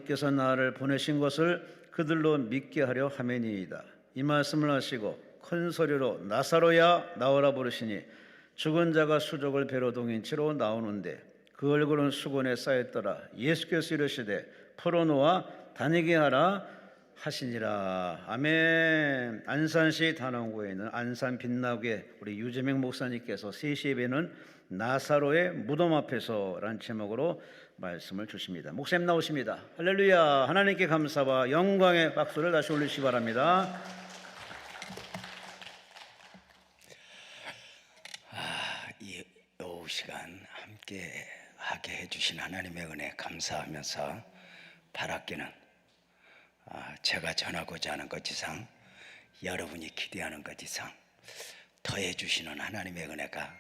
아버지께서 나를 보내신 것을 그들로 믿게 하려 함이니이다. 이 말씀을 하시고 큰 소리로 나사로야 나오라 부르시니 죽은 자가 수족을 배로 동인 채로 나오는데 그 얼굴은 수건에 쌓였더라. 예수께서 이르시되 풀어놓아 다니게 하라 하시니라. 아멘. 안산시 단원구에 있는 안산 빛나게 우리 유재명 목사님께서 3시 예배는 나사로의 무덤 앞에서라는 제목으로 말씀을 주십니다. 목사님 나오십니다. 할렐루야. 하나님께 감사와 영광의 박수를 다시 올리시기 바랍니다. 이 오후 시간 함께 하게 해주신 하나님의 은혜 감사하면서 바랄게는 제가 전하고자 하는 것 이상 여러분이 기대하는 것 이상 더해 주시는 하나님의 은혜가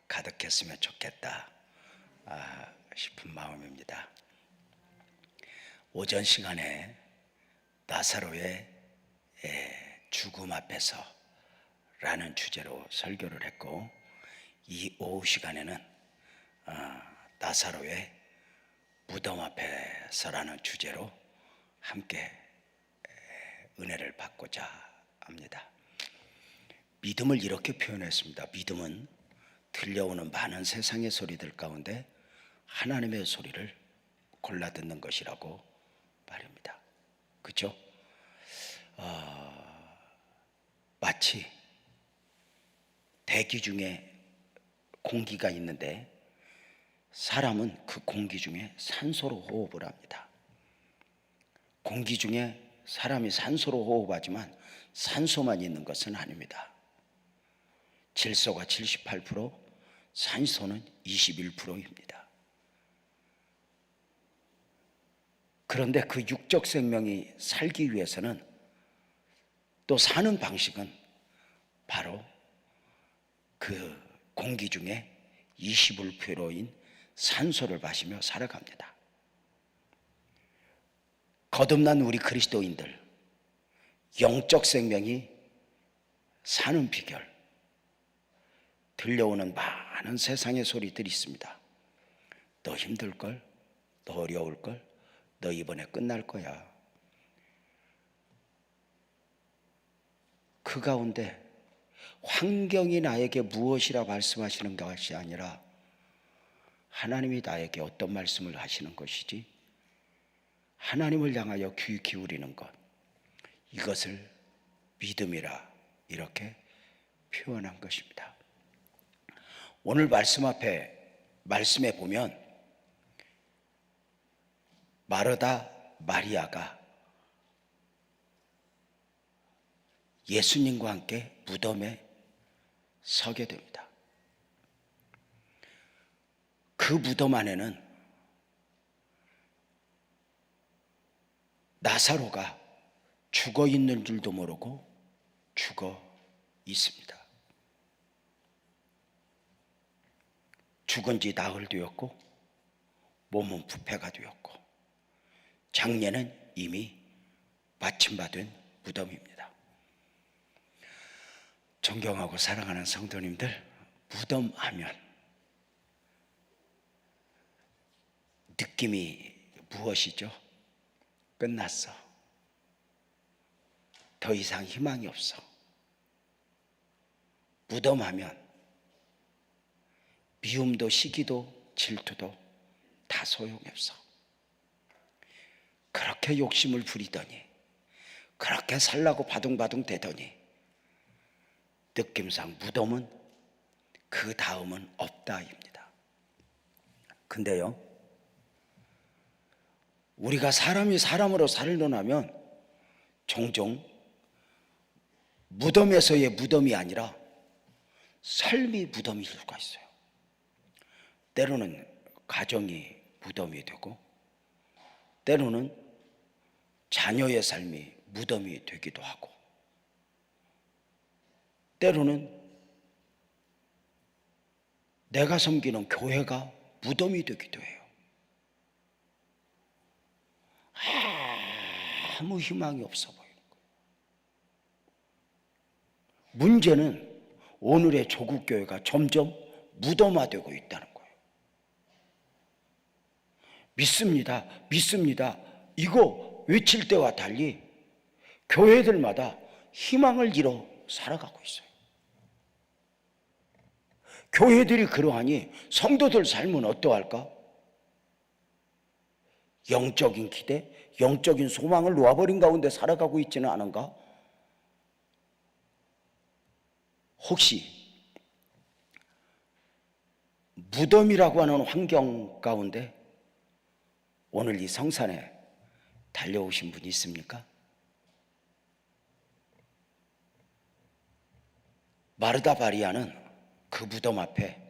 가득했으면 좋겠다 싶은 마음입니다. 오전 시간에 나사로의 죽음 앞에서 라는 주제로 설교를 했고, 이 오후 시간에는 나사로의 무덤 앞에서라는 주제로 함께 은혜를 받고자 합니다. 믿음을 이렇게 표현했습니다. 믿음은 들려오는 많은 세상의 소리들 가운데 하나님의 소리를 골라 듣는 것이라고 말입니다. 그렇죠? 마치 대기 중에 공기가 있는데 사람은 그 공기 중에 산소로 호흡을 합니다. 공기 중에 사람이 산소로 호흡하지만 산소만 있는 것은 아닙니다. 질소가 78%, 산소는 21%입니다. 그런데 그 육적 생명이 살기 위해서는 또 사는 방식은 바로 그 공기 중에 21%인 산소를 마시며 살아갑니다. 거듭난 우리 그리스도인들, 영적 생명이 사는 비결, 들려오는 많은 세상의 소리들이 있습니다. 너 힘들걸, 너 어려울걸, 너 이번에 끝날 거야. 그 가운데 환경이 나에게 무엇이라 말씀하시는 것이 아니라 하나님이 나에게 어떤 말씀을 하시는 것이지, 하나님을 향하여 귀 기울이는 것, 이것을 믿음이라 이렇게 표현한 것입니다. 오늘 말씀에 보면 마르다 마리아가 예수님과 함께 무덤에 서게 됩니다. 그 무덤 안에는 나사로가 죽어 있는 줄도 모르고 죽어 있습니다. 죽은 지 나흘 되었고 몸은 부패가 되었고 장례는 이미 마침받은 무덤입니다. 존경하고 사랑하는 성도님들, 무덤 하면 느낌이 무엇이죠? 끝났어. 더 이상 희망이 없어. 무덤 하면 미움도 시기도 질투도 다 소용이 없어. 그렇게 욕심을 부리더니, 그렇게 살라고 바둥바둥 대더니 느낌상 무덤은 그 다음은 없다입니다. 근데요, 우리가 사람이 사람으로 살려나면 종종 무덤에서의 무덤이 아니라 삶이 무덤일 수가 있어요. 때로는 가정이 무덤이 되고, 때로는 자녀의 삶이 무덤이 되기도 하고, 때로는 내가 섬기는 교회가 무덤이 되기도 해요. 아무 희망이 없어 보이는 거예요. 문제는 오늘의 조국교회가 점점 무덤화되고 있다는 거예요. 믿습니다. 믿습니다. 이거 외칠 때와 달리 교회들마다 희망을 잃어 살아가고 있어요. 교회들이 그러하니 성도들 삶은 어떠할까? 영적인 기대, 영적인 소망을 놓아버린 가운데 살아가고 있지는 않은가? 혹시 무덤이라고 하는 환경 가운데 오늘 이 성산에 달려오신 분이 있습니까? 마르다 마리아는 그 무덤 앞에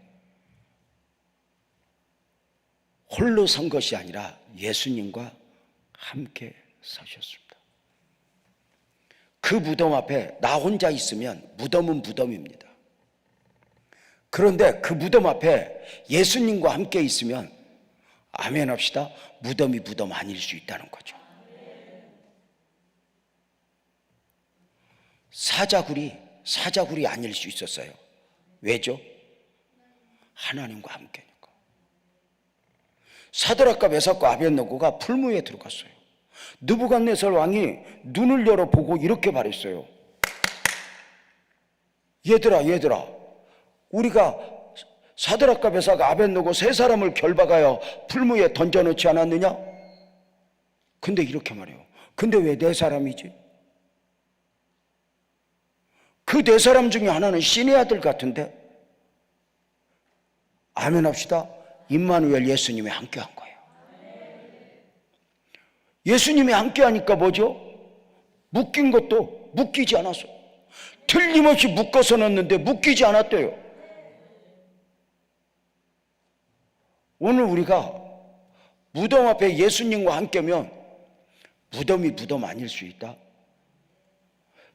홀로 선 것이 아니라 예수님과 함께 서셨습니다. 그 무덤 앞에 나 혼자 있으면 무덤은 무덤입니다. 그런데 그 무덤 앞에 예수님과 함께 있으면 아멘 합시다. 무덤이 무덤 아닐 수 있다는 거죠. 사자굴이 아닐 수 있었어요. 왜죠? 하나님과 함께니까. 사드락과 메삭과 아벳느고가 풀무에 들어갔어요. 느부갓네살 왕이 눈을 열어보고 이렇게 말했어요. 얘들아 우리가 사드락과 메삭 아벳느고 세 사람을 결박하여 풀무에 던져놓지 않았느냐? 근데 이렇게 말해요. 근데 왜 네 사람이지? 그 네 사람 중에 하나는 신의 아들 같은데? 아멘 합시다. 임마누엘 예수님이 함께한 거예요. 예수님이 함께하니까 뭐죠? 묶인 것도 묶이지 않았어요. 틀림없이 묶어서 넣었는데 묶이지 않았대요. 오늘 우리가 무덤 앞에 예수님과 함께면 무덤이 무덤 아닐 수 있다.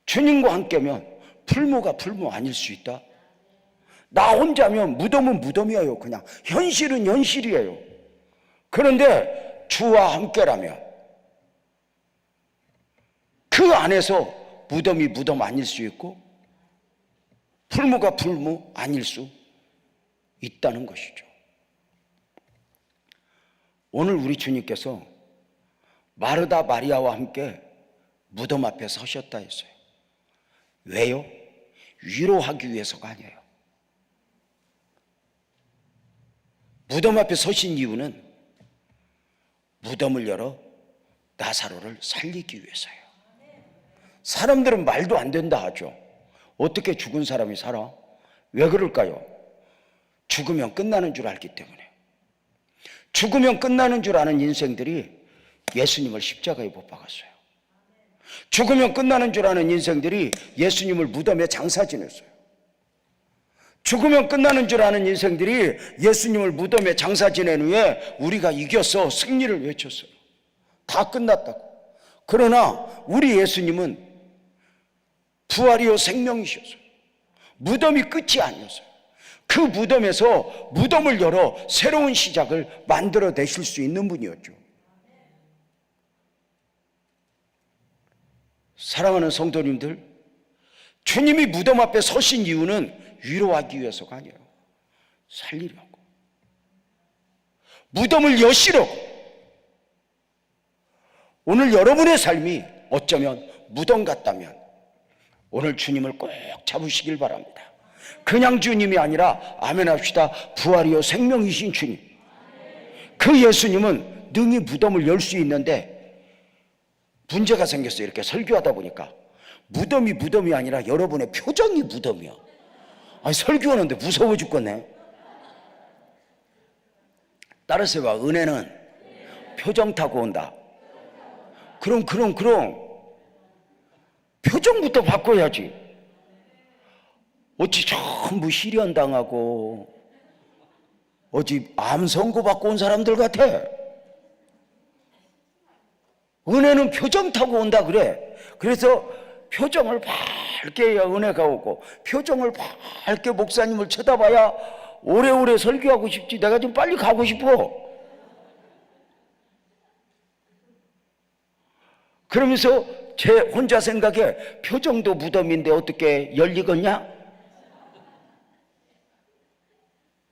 주님과 함께면 풀무가 풀무 아닐 수 있다. 나 혼자면 무덤은 무덤이에요. 그냥 현실은 현실이에요. 그런데 주와 함께라면 그 안에서 무덤이 무덤 아닐 수 있고 풀무가 풀무 아닐 수 있다는 것이죠. 오늘 우리 주님께서 마르다 마리아와 함께 무덤 앞에 서셨다 했어요. 왜요? 위로하기 위해서가 아니에요. 무덤 앞에 서신 이유는 무덤을 열어 나사로를 살리기 위해서예요. 사람들은 말도 안 된다 하죠. 어떻게 죽은 사람이 살아? 왜 그럴까요? 죽으면 끝나는 줄 알기 때문에. 죽으면 끝나는 줄 아는 인생들이 예수님을 십자가에 못 박았어요. 죽으면 끝나는 줄 아는 인생들이 예수님을 무덤에 장사 지냈어요. 죽으면 끝나는 줄 아는 인생들이 예수님을 무덤에 장사 지낸 후에 우리가 이겼어, 승리를 외쳤어요. 다 끝났다고. 그러나 우리 예수님은 부활이요 생명이셨어요. 무덤이 끝이 아니었어요. 그 무덤에서 무덤을 열어 새로운 시작을 만들어내실 수 있는 분이었죠. 사랑하는 성도님들, 주님이 무덤 앞에 서신 이유는 위로하기 위해서가 아니에요. 살리려고. 무덤을 여시려고. 오늘 여러분의 삶이 어쩌면 무덤 같다면 오늘 주님을 꼭 잡으시길 바랍니다. 그냥 주님이 아니라 아멘 합시다. 부활이요 생명이신 주님. 그 예수님은 능히 무덤을 열 수 있는데 문제가 생겼어요. 이렇게 설교하다 보니까 무덤이 무덤이 아니라 여러분의 표정이 무덤이야. 아니 설교하는데 무서워 죽겠네. 따라서 봐. 은혜는 표정 타고 온다. 그럼 표정부터 바꿔야지. 어찌 전부 실현당하고 어찌 암 선고 받고 온 사람들 같아. 은혜는 표정 타고 온다 그래. 그래서 표정을 밝게 해야 은혜가 오고 표정을 밝게 목사님을 쳐다봐야 오래오래 설교하고 싶지. 내가 좀 빨리 가고 싶어. 그러면서 제 혼자 생각에 표정도 무덤인데 어떻게 열리겠냐?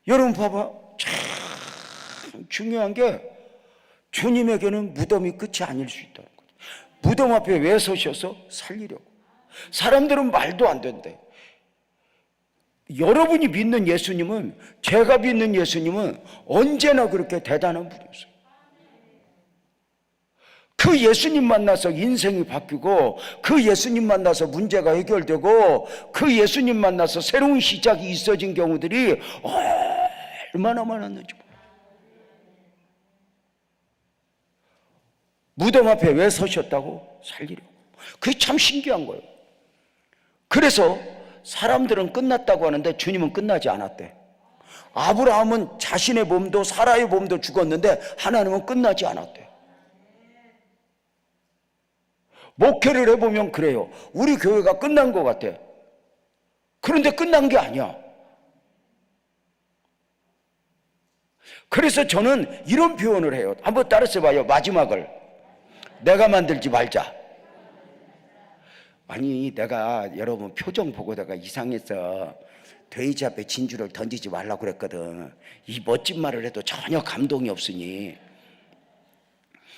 여러분 봐봐. 참 중요한 게 주님에게는 무덤이 끝이 아닐 수 있다는 거죠. 무덤 앞에 왜 서셔서 살리려고. 사람들은 말도 안 된대. 여러분이 믿는 예수님은, 제가 믿는 예수님은 언제나 그렇게 대단한 분이었어요. 그 예수님 만나서 인생이 바뀌고, 그 예수님 만나서 문제가 해결되고, 그 예수님 만나서 새로운 시작이 있어진 경우들이 얼마나 많았는지. 무덤 앞에 왜 서셨다고? 살리려고. 그게 참 신기한 거예요. 그래서 사람들은 끝났다고 하는데 주님은 끝나지 않았대. 아브라함은 자신의 몸도 사라의 몸도 죽었는데 하나님은 끝나지 않았대. 목회를 해보면 그래요. 우리 교회가 끝난 것 같아. 그런데 끝난 게 아니야. 그래서 저는 이런 표현을 해요. 한번 따라서 봐요. 마지막을 내가 만들지 말자. 아니, 내가 여러분 표정 보고 내가 이상해서 돼지 앞에 진주를 던지지 말라고 그랬거든. 이 멋진 말을 해도 전혀 감동이 없으니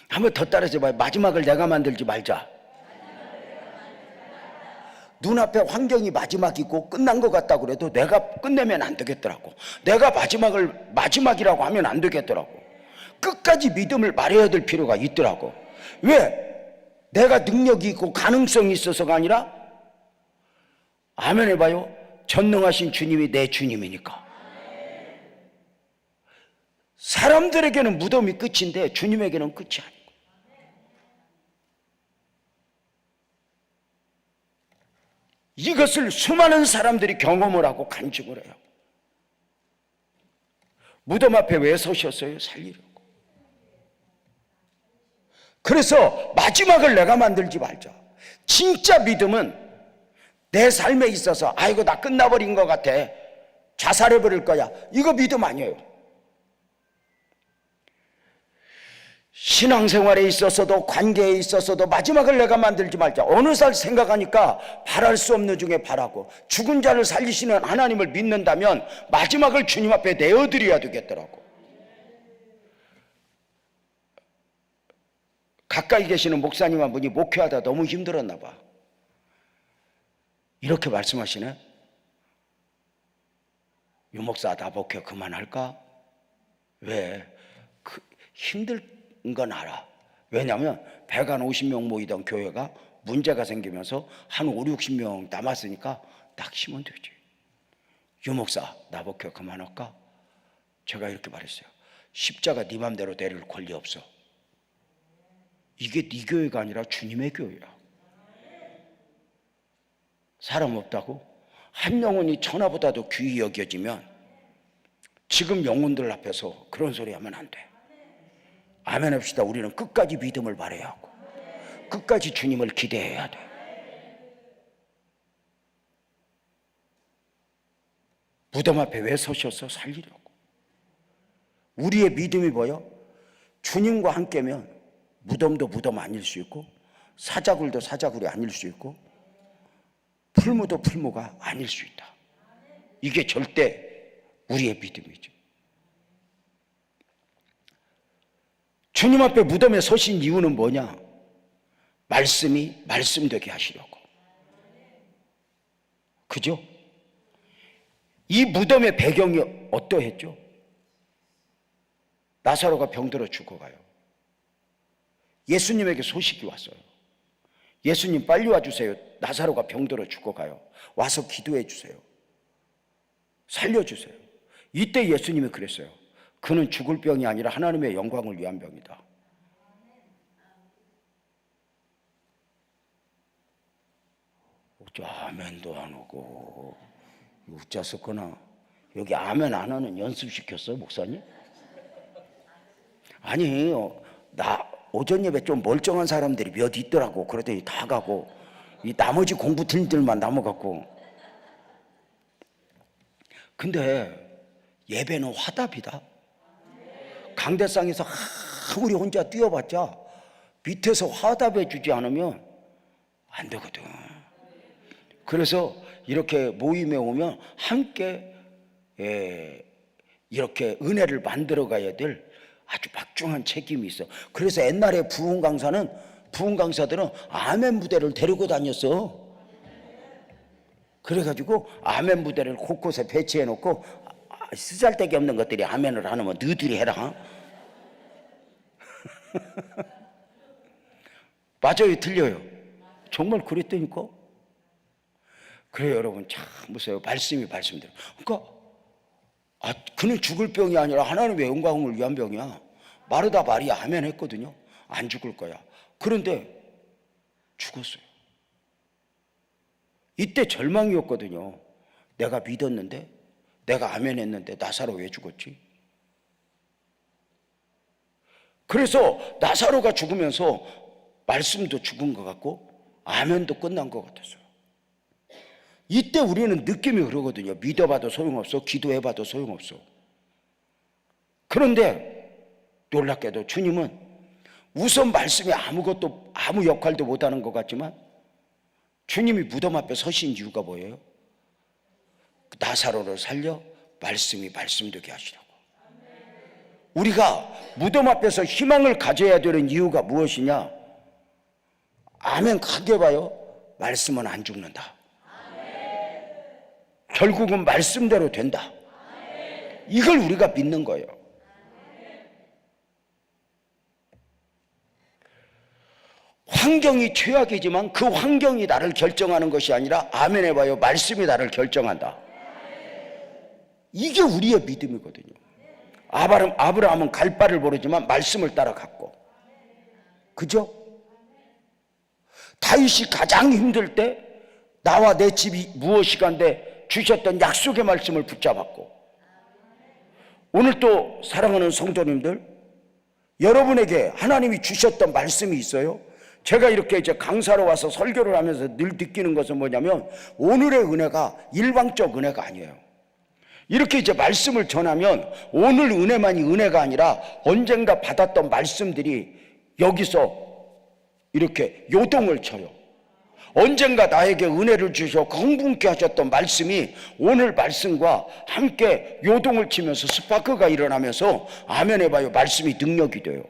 한번 더 따라서 봐요. 마지막을 내가 만들지 말자. 눈앞에 환경이 마지막이고 끝난 것 같다고 그래도 내가 끝내면 안 되겠더라고. 내가 마지막이라고 하면 안 되겠더라고. 끝까지 믿음을 말해야 될 필요가 있더라고. 왜? 내가 능력이 있고 가능성이 있어서가 아니라, 아멘 해봐요. 전능하신 주님이 내 주님이니까. 사람들에게는 무덤이 끝인데 주님에게는 끝이 아니고. 이것을 수많은 사람들이 경험을 하고 간증을 해요. 무덤 앞에 왜 서셨어요? 살리려고. 그래서 마지막을 내가 만들지 말자. 진짜 믿음은 내 삶에 있어서 아이고 나 끝나버린 것 같아, 자살해버릴 거야, 이거 믿음 아니에요. 신앙생활에 있어서도 관계에 있어서도 마지막을 내가 만들지 말자. 어느 날 생각하니까 바랄 수 없는 중에 바라고, 죽은 자를 살리시는 하나님을 믿는다면 마지막을 주님 앞에 내어드려야 되겠더라고. 가까이 계시는 목사님 한 분이 목회하다 너무 힘들었나 봐. 이렇게 말씀하시네. 유 목사, 나 목회 그만할까? 왜? 힘들 건 알아. 왜냐하면 150명 모이던 교회가 문제가 생기면서 한 5, 60명 남았으니까 딱 쉬면 되지. 유 목사, 나 목회 그만할까? 제가 이렇게 말했어요. 십자가 네 맘대로 내릴 권리 없어. 이게 네 교회가 아니라 주님의 교회야. 사람 없다고? 한 영혼이 천하보다도 귀히 여겨지면 지금 영혼들 앞에서 그런 소리 하면 안 돼. 아멘 합시다. 우리는 끝까지 믿음을 바라야 하고 끝까지 주님을 기대해야 돼. 무덤 앞에 왜 서셔서 살리려고. 우리의 믿음이 뭐요? 주님과 함께면 무덤도 무덤 아닐 수 있고, 사자굴도 사자굴이 아닐 수 있고, 풀무도 풀무가 아닐 수 있다. 이게 절대 우리의 믿음이죠. 주님 앞에 무덤에 서신 이유는 뭐냐? 말씀이 말씀되게 하시려고. 그죠? 이 무덤의 배경이 어떠했죠? 나사로가 병들어 죽어가요. 예수님에게 소식이 왔어요. 예수님 빨리 와주세요. 나사로가 병들어 죽어가요. 와서 기도해 주세요. 살려주세요. 이때 예수님이 그랬어요. 그는 죽을 병이 아니라 하나님의 영광을 위한 병이다. 아멘도 안 오고 웃자었구나. 여기 아멘 안 하는 연습시켰어요, 목사님? 아니, 나 오전 예배 좀 멀쩡한 사람들이 몇 있더라고. 그러더니 다 가고 이 나머지 공부팀들만 남아갖고. 근데 예배는 화답이다. 강대상에서 아무리 혼자 뛰어봤자 밑에서 화답해 주지 않으면 안 되거든. 그래서 이렇게 모임에 오면 함께 이렇게 은혜를 만들어 가야 될 아주 막중한 책임이 있어. 그래서 옛날에 부흥 강사들은 아멘 부대를 데리고 다녔어. 그래가지고 아멘 부대를 곳곳에 배치해 놓고 쓰잘데기 없는 것들이 아멘을 안 하면 너희들이 해라. 맞아요, 틀려요? 정말 그랬다니까. 그래요, 여러분. 참 보세요. 말씀이 말씀대로. 그러니까 그는 죽을 병이 아니라 하나님의 영광을 위한 병이야. 마르다 마리아 아멘 했거든요. 안 죽을 거야. 그런데 죽었어요. 이때 절망이었거든요. 내가 믿었는데, 내가 아멘 했는데 나사로 왜 죽었지? 그래서 나사로가 죽으면서 말씀도 죽은 것 같고 아멘도 끝난 것 같았어요. 이때 우리는 느낌이 그러거든요. 믿어봐도 소용없어, 기도해봐도 소용없어. 그런데 놀랍게도 주님은 우선 말씀이 아무 역할도 못하는 것 같지만 주님이 무덤 앞에 서신 이유가 뭐예요? 나사로를 살려 말씀이 말씀되게 하시라고. 우리가 무덤 앞에서 희망을 가져야 되는 이유가 무엇이냐? 아멘 크게 봐요. 말씀은 안 죽는다. 결국은 말씀대로 된다. 이걸 우리가 믿는 거예요. 환경이 최악이지만 그 환경이 나를 결정하는 것이 아니라 아멘 해봐요. 말씀이 나를 결정한다. 이게 우리의 믿음이거든요. 아브라함은 갈 바를 모르지만 말씀을 따라갔고, 그죠? 다윗이 가장 힘들 때 나와 내 집이 무엇이간데 주셨던 약속의 말씀을 붙잡았고, 오늘 또 사랑하는 성도님들, 여러분에게 하나님이 주셨던 말씀이 있어요. 제가 이렇게 이제 강사로 와서 설교를 하면서 늘 느끼는 것은 뭐냐면 오늘의 은혜가 일방적 은혜가 아니에요. 이렇게 이제 말씀을 전하면 오늘 은혜만이 은혜가 아니라 언젠가 받았던 말씀들이 여기서 이렇게 요동을 쳐요. 언젠가 나에게 은혜를 주셔 흥분케 하셨던 말씀이 오늘 말씀과 함께 요동을 치면서 스파크가 일어나면서 아멘 해봐요. 말씀이 능력이 돼요.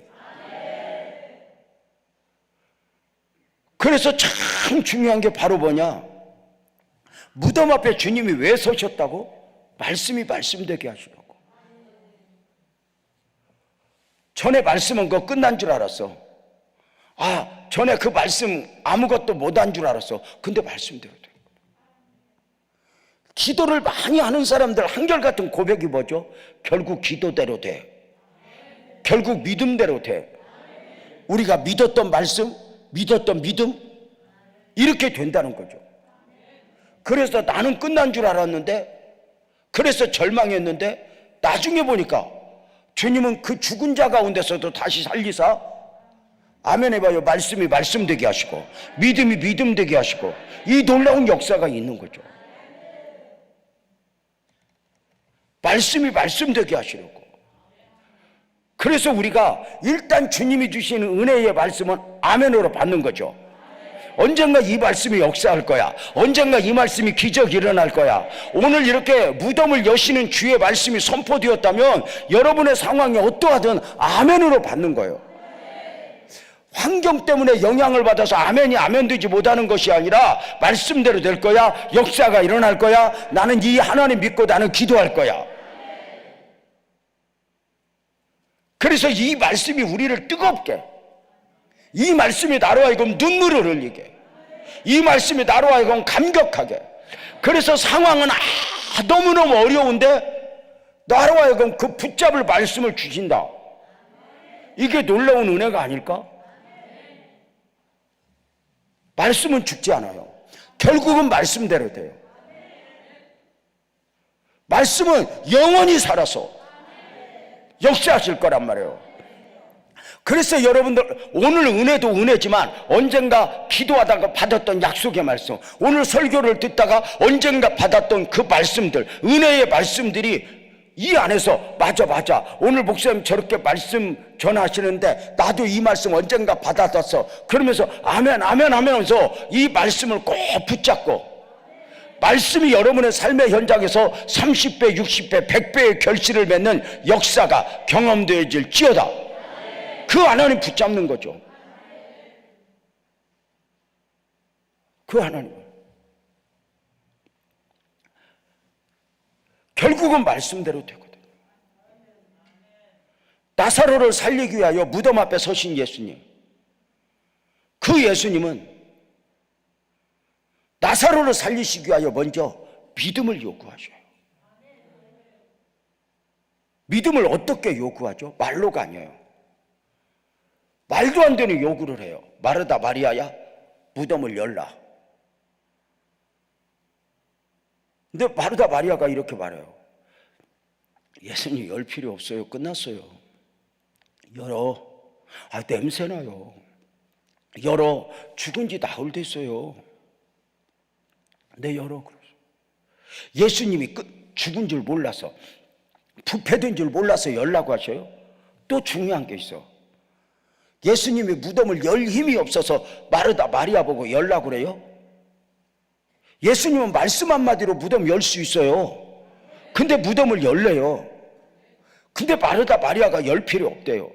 그래서 참 중요한 게 바로 뭐냐? 무덤 앞에 주님이 왜 서셨다고? 말씀이 말씀되게 하시라고. 전에 말씀은 그거 끝난 줄 알았어. 전에 그 말씀 아무것도 못한 줄 알았어. 근데 말씀대로 돼. 기도를 많이 하는 사람들 한결같은 고백이 뭐죠? 결국 기도대로 돼. 결국 믿음대로 돼. 우리가 믿었던 말씀, 믿었던 믿음, 이렇게 된다는 거죠. 그래서 나는 끝난 줄 알았는데, 그래서 절망했는데 나중에 보니까 주님은 그 죽은 자 가운데서도 다시 살리사 아멘 해봐요. 말씀이 말씀되게 하시고 믿음이 믿음되게 하시고 이 놀라운 역사가 있는 거죠. 말씀이 말씀되게 하시려고. 그래서 우리가 일단 주님이 주시는 은혜의 말씀은 아멘으로 받는 거죠. 언젠가 이 말씀이 역사할 거야. 언젠가 이 말씀이 기적이 일어날 거야. 오늘 이렇게 무덤을 여시는 주의 말씀이 선포되었다면 여러분의 상황이 어떠하든 아멘으로 받는 거예요. 환경 때문에 영향을 받아서 아멘이 아멘되지 못하는 것이 아니라 말씀대로 될 거야. 역사가 일어날 거야. 나는 이 하나님 믿고 나는 기도할 거야. 그래서 이 말씀이 우리를 뜨겁게, 이 말씀이 나로 하여금 눈물을 흘리게, 이 말씀이 나로 하여금 감격하게. 그래서 상황은 너무너무 어려운데 나로 하여금 그 붙잡을 말씀을 주신다. 이게 놀라운 은혜가 아닐까? 말씀은 죽지 않아요. 결국은 말씀대로 돼요. 말씀은 영원히 살아서 역사하실 거란 말이에요. 그래서 여러분들 오늘 은혜도 은혜지만 언젠가 기도하다가 받았던 약속의 말씀, 오늘 설교를 듣다가 언젠가 받았던 그 말씀들, 은혜의 말씀들이 이 안에서 맞아 오늘 목사님 저렇게 말씀 전하시는데 나도 이 말씀 언젠가 받았었어. 그러면서 아멘 하면서 이 말씀을 꼭 붙잡고 말씀이 여러분의 삶의 현장에서 30배, 60배, 100배의 결실을 맺는 역사가 경험되어질지어다. 그 하나님 붙잡는 거죠. 그 하나님. 결국은 말씀대로 되거든요. 나사로를 살리기 위하여 무덤 앞에 서신 예수님. 그 예수님은 나사로를 살리시기 위하여 먼저 믿음을 요구하셔요. 믿음을 어떻게 요구하죠? 말로가 아니에요. 말도 안 되는 요구를 해요. 마르다 마리아야, 무덤을 열라. 근데 마르다 마리아가 이렇게 말해요. 예수님 열 필요 없어요. 끝났어요. 열어. 아, 냄새나요. 열어. 죽은 지 나흘 됐어요. 네, 열어. 예수님이 죽은 줄 몰라서, 부패된 줄 몰라서 열라고 하셔요. 또 중요한 게 있어. 예수님이 무덤을 열 힘이 없어서 마르다 마리아 보고 열라고 그래요? 예수님은 말씀 한마디로 무덤 열 수 있어요. 근데 무덤을 열래요. 근데 마르다 마리아가 열 필요 없대요.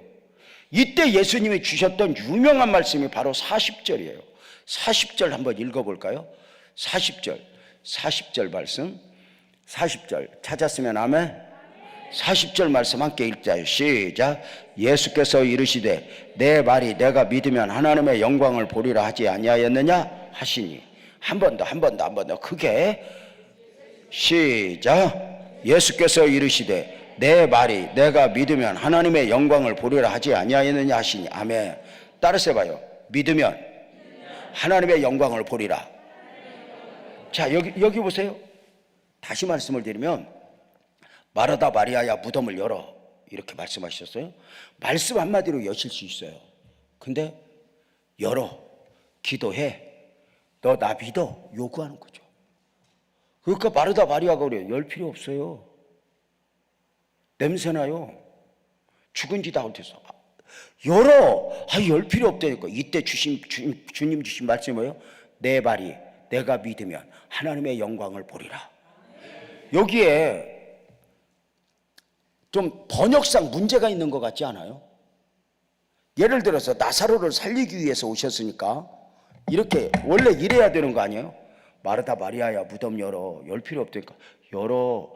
이때 예수님이 주셨던 유명한 말씀이 바로 40절이에요. 40절 한번 읽어볼까요? 40절 말씀. 40절 찾았으면 아멘. 40절 말씀 함께 읽자요. 시작. 예수께서 이르시되 내 말이 내가 믿으면 하나님의 영광을 보리라 하지 아니하였느냐 하시니. 한 번 더 크게. 시작. 예수께서 이르시되 내 말이 내가 믿으면 하나님의 영광을 보리라 하지 아니하였느냐 하시니. 아멘. 따라서 해봐요. 믿으면 하나님의 영광을 보리라. 자, 여기 보세요. 다시 말씀을 드리면 마르다 마리아야, 무덤을 열어, 이렇게 말씀하셨어요. 말씀 한마디로 여실 수 있어요. 근데 열어, 기도해, 너 나 믿어, 요구하는 거죠. 그러니까 마르다 마리아가 그래요. 열 필요 없어요. 냄새나요. 죽은 지 나흘 됐어. 열어. 열 필요 없다니까. 이때 주님 주신 말씀이 뭐예요? 내 말이 내가 믿으면 하나님의 영광을 보리라. 여기에 좀 번역상 문제가 있는 것 같지 않아요? 예를 들어서 나사로를 살리기 위해서 오셨으니까 이렇게 원래 이래야 되는 거 아니에요? 마르다 마리아야, 무덤 열어. 열 필요 없다니까. 열어.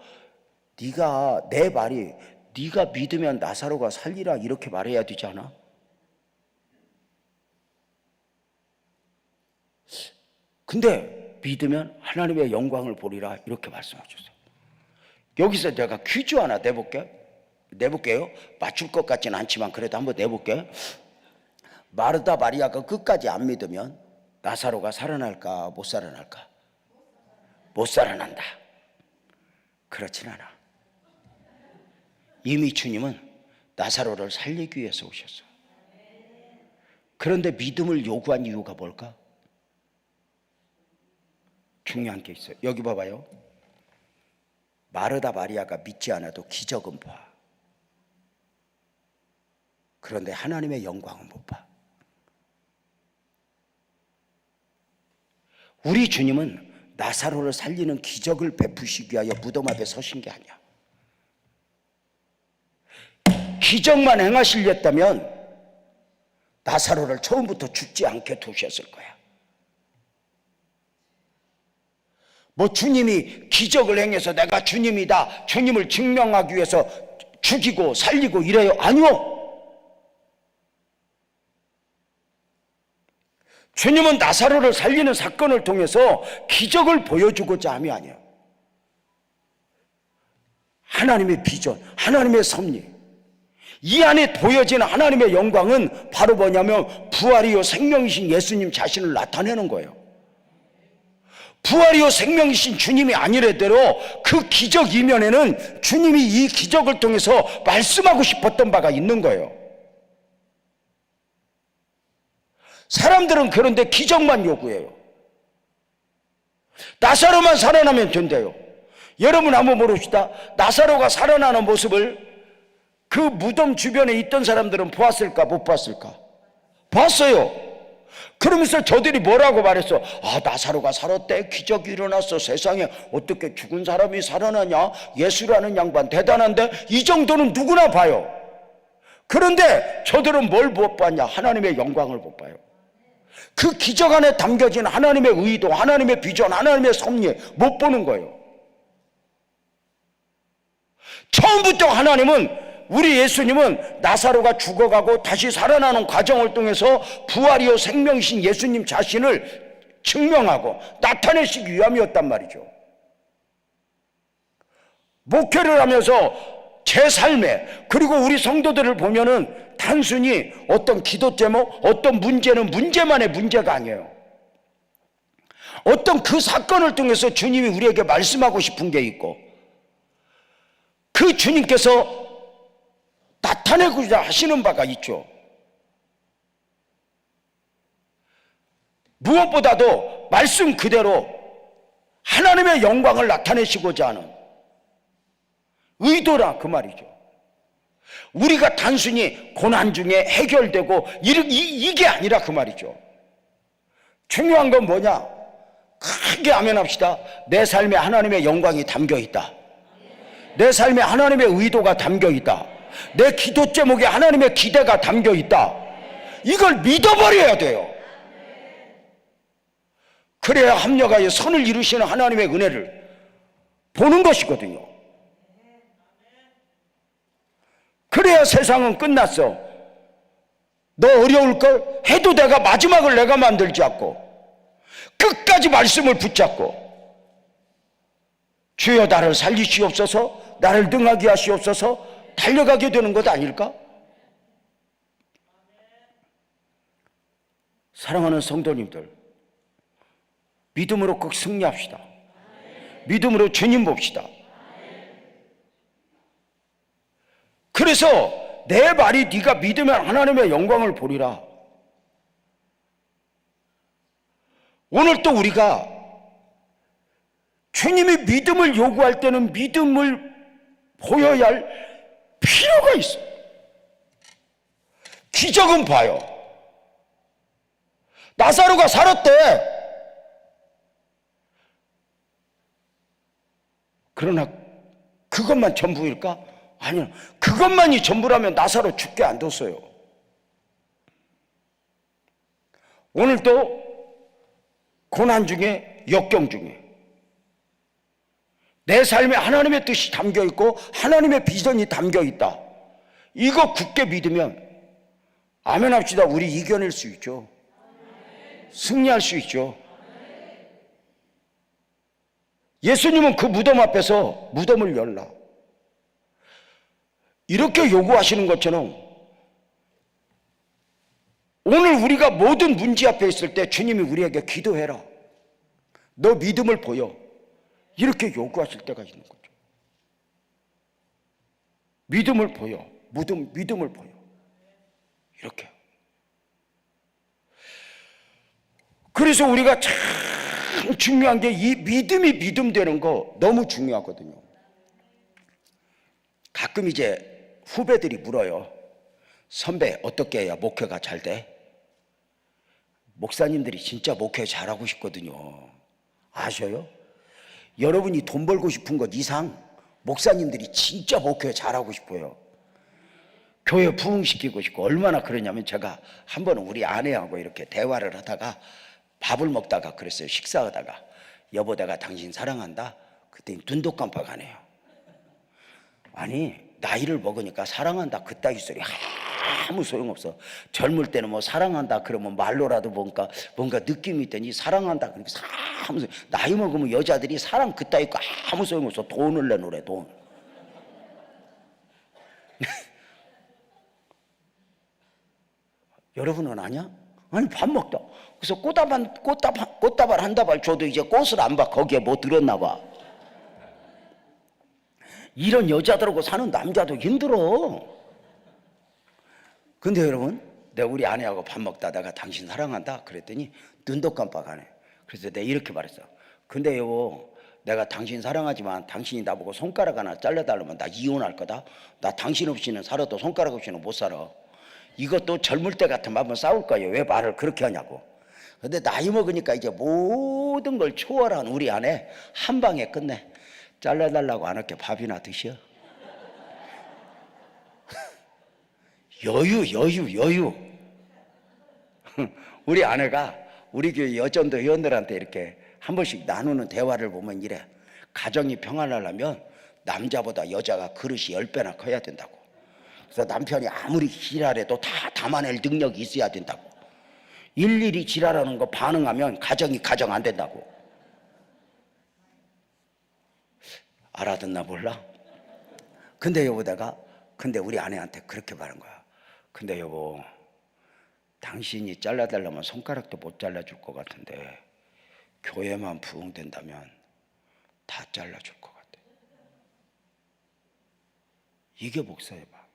네가, 내 말이 네가 믿으면 나사로가 살리라, 이렇게 말해야 되지 않아? 근데 믿으면 하나님의 영광을 보리라, 이렇게 말씀하셨어요. 여기서 제가 퀴즈 하나 내볼게요. 맞출 것 같지는 않지만 그래도 한번 내볼게요. 마르다 마리아가 끝까지 안 믿으면 나사로가 살아날까, 못 살아날까? 못 살아난다. 그렇진 않아. 이미 주님은 나사로를 살리기 위해서 오셨어요. 그런데 믿음을 요구한 이유가 뭘까? 중요한 게 있어요. 여기 봐봐요. 마르다 마리아가 믿지 않아도 기적은 봐. 그런데 하나님의 영광은 못 봐. 우리 주님은 나사로를 살리는 기적을 베푸시기 위하여 무덤 앞에 서신 게 아니야. 기적만 행하시렸다면 나사로를 처음부터 죽지 않게 두셨을 거야. 뭐 주님이 기적을 행해서 내가 주님이다, 주님을 증명하기 위해서 죽이고 살리고 이래요? 아니요. 주님은 나사로를 살리는 사건을 통해서 기적을 보여주고자 함이 아니에요. 하나님의 비전, 하나님의 섭리, 이 안에 보여지는 하나님의 영광은 바로 뭐냐면 부활이요 생명이신 예수님 자신을 나타내는 거예요. 부활이요 생명이신 주님이 아니래대로 그 기적 이면에는 주님이 이 기적을 통해서 말씀하고 싶었던 바가 있는 거예요. 사람들은 그런데 기적만 요구해요. 나사로만 살아나면 된대요. 여러분 한번 물읍시다. 나사로가 살아나는 모습을 그 무덤 주변에 있던 사람들은 보았을까, 못 봤을까? 봤어요. 그러면서 저들이 뭐라고 말했어? 아, 나사로가 살았대. 기적이 일어났어. 세상에 어떻게 죽은 사람이 살아나냐? 예수라는 양반 대단한데? 이 정도는 누구나 봐요. 그런데 저들은 뭘 못 봤냐? 하나님의 영광을 못 봐요. 그 기적 안에 담겨진 하나님의 의도, 하나님의 비전, 하나님의 섭리 못 보는 거예요. 처음부터 하나님은, 우리 예수님은 나사로가 죽어가고 다시 살아나는 과정을 통해서 부활이요 생명이신 예수님 자신을 증명하고 나타내시기 위함이었단 말이죠. 목회를 하면서 제 삶에, 그리고 우리 성도들을 보면은 단순히 어떤 기도 제목, 어떤 문제는 문제만의 문제가 아니에요. 어떤 그 사건을 통해서 주님이 우리에게 말씀하고 싶은 게 있고, 그 주님께서 나타내고자 하시는 바가 있죠. 무엇보다도 말씀 그대로 하나님의 영광을 나타내시고자 하는 의도라 그 말이죠. 우리가 단순히 고난 중에 해결되고 이게 아니라 그 말이죠. 중요한 건 뭐냐? 크게 아멘합시다. 내 삶에 하나님의 영광이 담겨 있다. 내 삶에 하나님의 의도가 담겨 있다. 내 기도 제목에 하나님의 기대가 담겨 있다. 이걸 믿어버려야 돼요. 그래야 합력하여 선을 이루시는 하나님의 은혜를 보는 것이거든요. 그래야 세상은 끝났어. 너 어려울걸? 해도 내가 마지막을 내가 만들지 않고 끝까지 말씀을 붙잡고, 주여 나를 살리시옵소서, 나를 능하게 하시옵소서 달려가게 되는 것 아닐까? 사랑하는 성도님들, 믿음으로 꼭 승리합시다. 믿음으로 주님 봅시다. 그래서 내 말이 네가 믿으면 하나님의 영광을 보리라. 오늘 또 우리가 주님이 믿음을 요구할 때는 믿음을 보여야 할 필요가 있어요. 기적은 봐요. 나사로가 살았대. 그러나 그것만 전부일까? 아니요. 그것만이 전부라면 나사로 죽게 안 뒀어요. 오늘도 고난 중에, 역경 중에 내 삶에 하나님의 뜻이 담겨 있고 하나님의 비전이 담겨 있다. 이거 굳게 믿으면 아멘 합시다. 우리 이겨낼 수 있죠. 승리할 수 있죠. 예수님은 그 무덤 앞에서 무덤을 열라. 이렇게 요구하시는 것처럼 오늘 우리가 모든 문제 앞에 있을 때 주님이 우리에게 기도해라. 너 믿음을 보여. 이렇게 요구하실 때가 있는 거죠. 믿음을 보여. 믿음을 보여. 이렇게. 그래서 우리가 참 중요한 게 이 믿음이 믿음 되는 거 너무 중요하거든요. 가끔 이제 후배들이 물어요. 선배, 어떻게 해야 목회가 잘 돼? 목사님들이 진짜 목회 잘하고 싶거든요. 아셔요? 여러분이 돈 벌고 싶은 것 이상 목사님들이 진짜 목회 잘하고 싶어요. 교회 부흥시키고 싶고. 얼마나 그러냐면 제가 한 번은 우리 아내하고 이렇게 대화를 하다가 밥을 먹다가 그랬어요. 식사하다가 여보 내가 당신 사랑한다. 그랬더니 눈도 깜빡 안 해요. 아니 나이를 먹으니까 사랑한다 그따위 소리 아무 소용없어. 젊을 때는 뭐 사랑한다 그러면 말로라도 뭔가 느낌이 있더니 사랑한다 그러니까 아무 소용. 나이 먹으면 여자들이 사랑 그따위 거 아무 소용없어. 돈을 내놓으래 돈. 여러분은 아냐? 아니 밥 먹다 그래서 꽃다발 한 다발 줘도 이제 꽃을 안 봐. 거기에 뭐 들었나 봐. 이런 여자들하고 사는 남자도 힘들어. 근데 여러분, 내가 우리 아내하고 밥 먹다 내가 당신 사랑한다 그랬더니 눈도 깜빡 안 해. 그래서 내가 이렇게 말했어. 근데 여보 내가 당신 사랑하지만 당신이 나보고 손가락 하나 잘라달라면 나 이혼할 거다. 나 당신 없이는 살아도 손가락 없이는 못 살아. 이것도 젊을 때 같으면 한번 싸울 거예요. 왜 말을 그렇게 하냐고. 근데 나이 먹으니까 이제 모든 걸 초월한 우리 아내 한 방에 끝내. 잘라달라고 안 할게. 밥이나 드셔. 여유. 우리 아내가 우리 교회 여전도 회원들한테 이렇게 한 번씩 나누는 대화를 보면 이래. 가정이 평안하려면 남자보다 여자가 그릇이 10배나 커야 된다고. 그래서 남편이 아무리 지랄해도 다 담아낼 능력이 있어야 된다고. 일일이 지랄하는 거 반응하면 가정이 가정 안 된다고. 알아듣나 몰라? 근데 우리 아내한테 그렇게 말한 거야. 근데 여보, 당신이 잘라달라면 손가락도 못 잘라줄 것 같은데 교회만 부흥된다면 다 잘라줄 것 같아. 이게 목사의 마음입니다.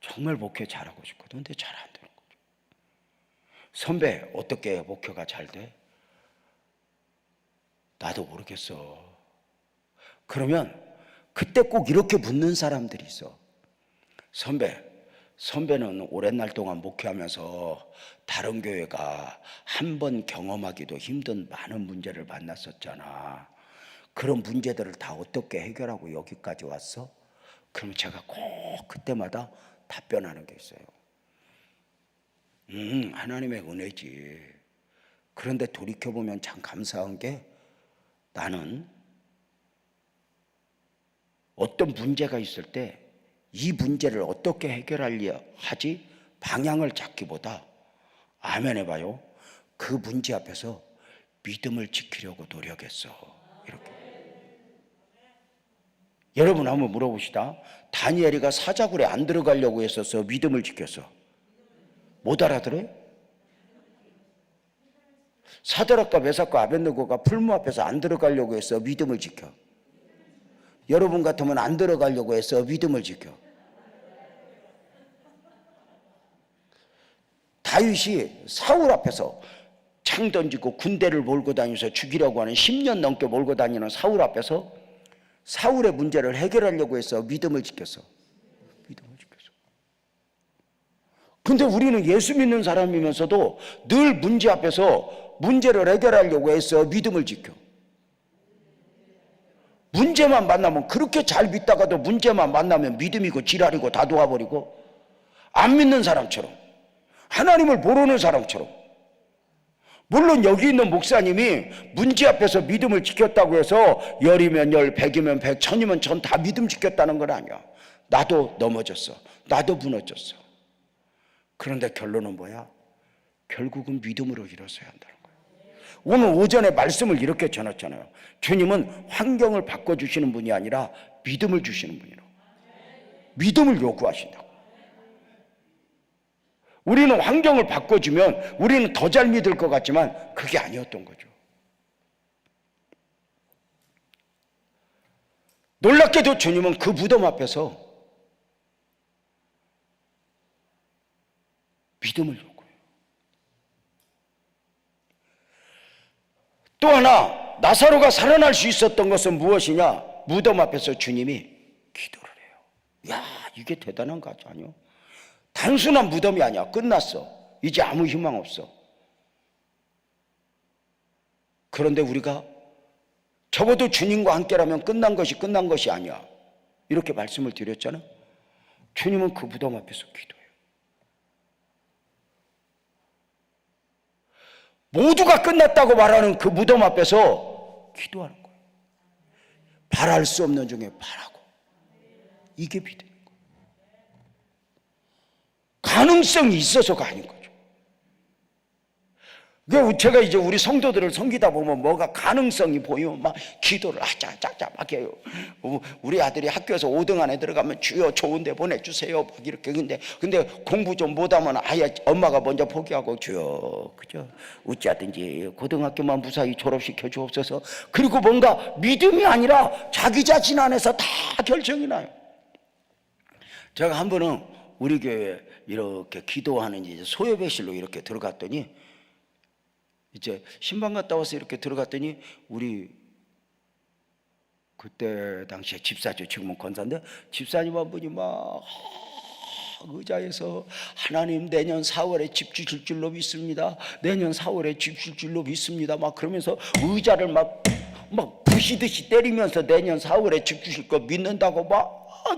정말 목회 잘하고 싶거든. 근데 잘 안 되는 거죠. 선배, 어떻게 목회가 잘 돼? 나도 모르겠어. 그러면 그때 꼭 이렇게 묻는 사람들이 있어. 선배는 오랜 날 동안 목회하면서 다른 교회가 한 번 경험하기도 힘든 많은 문제를 만났었잖아. 그런 문제들을 다 어떻게 해결하고 여기까지 왔어? 그럼 제가 꼭 그때마다 답변하는 게 있어요. 하나님의 은혜지. 그런데 돌이켜보면 참 감사한 게 나는 어떤 문제가 있을 때 이 문제를 어떻게 해결하려 하지 방향을 잡기보다 아멘 해봐요. 그 문제 앞에서 믿음을 지키려고 노력했어. 이렇게. 여러분 한번 물어봅시다. 다니엘이가 사자굴에 안 들어가려고 했었어? 믿음을 지켰어? 못 알아들어요? 사드락과 메삭과 아벳느고가 풀무 앞에서 안 들어가려고 했어? 믿음을 지켜? 여러분 같으면 안 들어가려고 했어? 믿음을 지켜? 다윗이 사울 앞에서 창 던지고 군대를 몰고 다니면서 죽이려고 하는 10년 넘게 몰고 다니는 사울 앞에서 사울의 문제를 해결하려고 해서 믿음을 지켰어. 믿음을 지켰어. 근데 우리는 예수 믿는 사람이면서도 늘 문제 앞에서 문제를 해결하려고 해서 믿음을 지켜. 문제만 만나면 그렇게 잘 믿다가도 문제만 만나면 믿음이고 지랄이고 다 놓아버리고 안 믿는 사람처럼 하나님을 모르는 사람처럼. 물론 여기 있는 목사님이 문제 앞에서 믿음을 지켰다고 해서 10이면 10, 100이면 100, 1000이면 1000 다 믿음 지켰다는 건 아니야. 나도 넘어졌어. 나도 무너졌어. 그런데 결론은 뭐야? 결국은 믿음으로 일어서야 한다는 거야. 오늘 오전에 말씀을 이렇게 전했잖아요. 주님은 환경을 바꿔주시는 분이 아니라 믿음을 주시는 분이라고. 믿음을 요구하신다고. 우리는 환경을 바꿔주면 우리는 더 잘 믿을 것 같지만 그게 아니었던 거죠. 놀랍게도 주님은 그 무덤 앞에서 믿음을 요구해요. 또 하나 나사로가 살아날 수 있었던 것은 무엇이냐? 무덤 앞에서 주님이 기도를 해요. 야, 이게 대단한 거 아니요? 단순한 무덤이 아니야. 끝났어. 이제 아무 희망 없어. 그런데 우리가 적어도 주님과 함께라면 끝난 것이 아니야. 이렇게 말씀을 드렸잖아. 주님은 그 무덤 앞에서 기도해요. 모두가 끝났다고 말하는 그 무덤 앞에서 기도하는 거예요. 바랄 수 없는 중에 바라고. 이게 믿음인 거예요. 가능성이 있어서가 아닌 거죠. 제가 이제 우리 성도들을 섬기다 보면 뭐가 가능성이 보이면 막 기도를 짜짜짜 막 해요. 우리 아들이 학교에서 5등 안에 들어가면 주여 좋은 데 보내주세요. 막 이렇게. 근데 공부 좀 못하면 아예 엄마가 먼저 포기하고 주여 그죠? 어찌하든지 고등학교만 무사히 졸업시켜 주옵소서. 그리고 뭔가 믿음이 아니라 자기 자신 안에서 다 결정이 나요. 제가 한 번은 우리 교회 이렇게 기도하는 이제 소예배실로 이렇게 들어갔더니 이제 신방 갔다 와서 이렇게 들어갔더니 우리 그때 당시에 집사죠. 지금은 권사인데 집사님 한 분이 막 의자에서 하나님 내년 4월에 집 주실 줄로 믿습니다. 내년 4월에 집 주실 줄로 믿습니다. 막 그러면서 의자를 막 부시듯이 때리면서 내년 4월에 집 주실 거 믿는다고 막